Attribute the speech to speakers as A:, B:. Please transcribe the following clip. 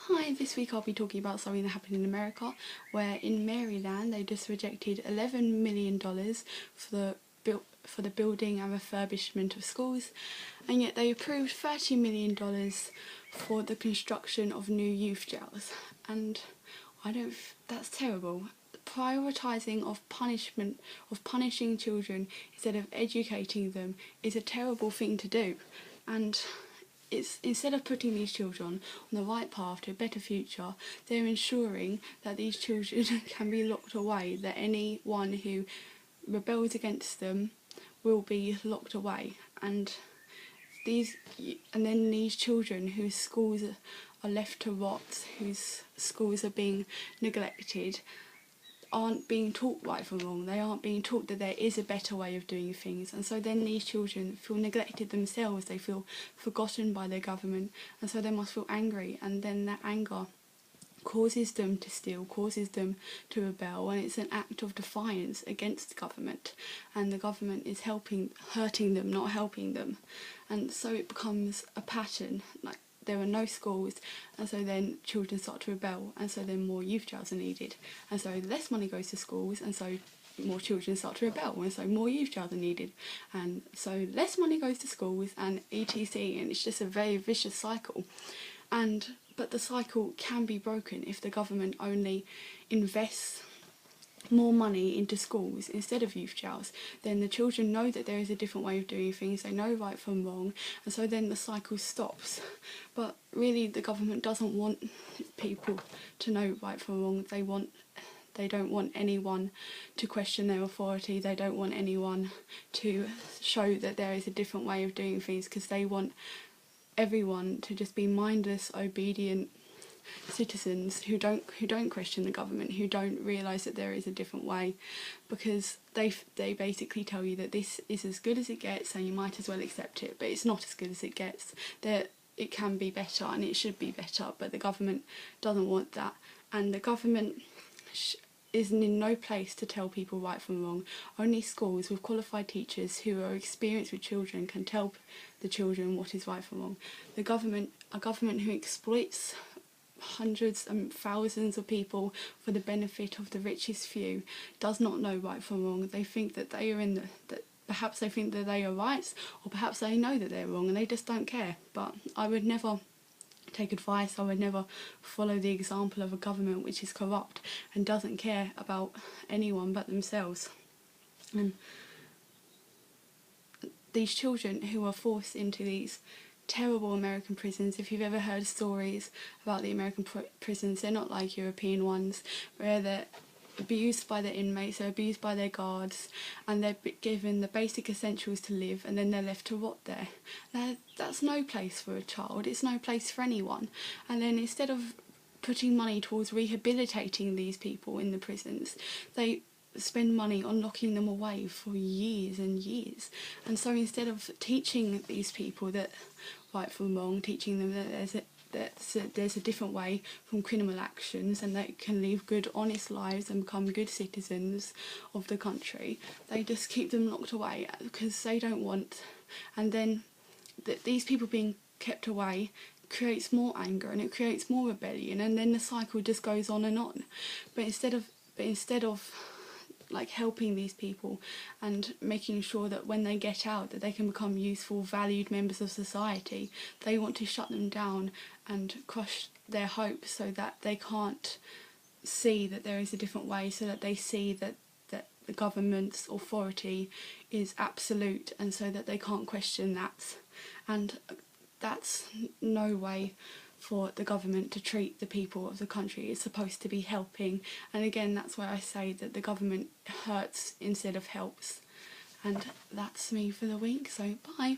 A: Hi, this week I'll be talking about something that happened in America, where in Maryland they just rejected $11 million for the building and refurbishment of schools, and yet they approved $30 million for the construction of new youth jails. And that's terrible. The prioritising of punishment, of punishing children instead of educating them, is a terrible thing to do. And it's instead of putting these children on the right path to a better future, they're ensuring that these children can be locked away, that anyone who rebels against them will be locked away. And then these children whose schools are left to rot, whose schools are being neglected, aren't being taught right from wrong. They aren't being taught that there is a better way of doing things, and so then these children feel neglected themselves. They feel forgotten by their government, and so they must feel angry, and then that anger causes them to steal, causes them to rebel, and it's an act of defiance against the government, and the government is hurting them, not helping them. And so it becomes a pattern, like there are no schools, and so then children start to rebel, and so then more youth jails are needed, and so less money goes to schools, and so more children start to rebel, and so more youth jails are needed, and so less money goes to schools, and etc, and it's just a very vicious cycle. But the cycle can be broken if the government only invests more money into schools instead of youth jails. Then the children know that there is a different way of doing things, they know right from wrong, and so then the cycle stops. But really the government doesn't want people to know right from wrong. They don't want anyone to question their authority, they don't want anyone to show that there is a different way of doing things, because they want everyone to just be mindless, obedient citizens who don't question the government, who don't realise that there is a different way, because they basically tell you that this is as good as it gets and you might as well accept it. But it's not as good as it gets. It can be better and it should be better, but the government doesn't want that, and the government is in no place to tell people right from wrong. Only schools with qualified teachers who are experienced with children can tell the children what is right from wrong. A government who exploits hundreds and thousands of people for the benefit of the richest few does not know right from wrong. They think that they are perhaps they think that they are right, or perhaps they know that they're wrong and they just don't care. But I would never take advice, I would never follow the example of a government which is corrupt and doesn't care about anyone but themselves. And these children who are forced into these terrible American prisons, if you've ever heard stories about the American prisons, they're not like European ones where they're abused by their inmates, they're abused by their guards, and they're given the basic essentials to live, and then they're left to rot there. That's no place for a child, it's no place for anyone. And then instead of putting money towards rehabilitating these people in the prisons, they spend money on locking them away for years and years. And so instead of teaching these people that right from wrong, teaching them that there's a different way from criminal actions and they can live good, honest lives and become good citizens of the country, they just keep them locked away because they don't want. And then these people being kept away creates more anger and it creates more rebellion, and then the cycle just goes on and on. But instead of like helping these people and making sure that when they get out that they can become useful, valued members of society, they want to shut them down and crush their hopes so that they can't see that there is a different way, so that they see that the government's authority is absolute, and so that they can't question that. And that's no way for the government to treat the people of the country. It's supposed to be helping, and again that's why I say that the government hurts instead of helps. And that's me for the week, so bye.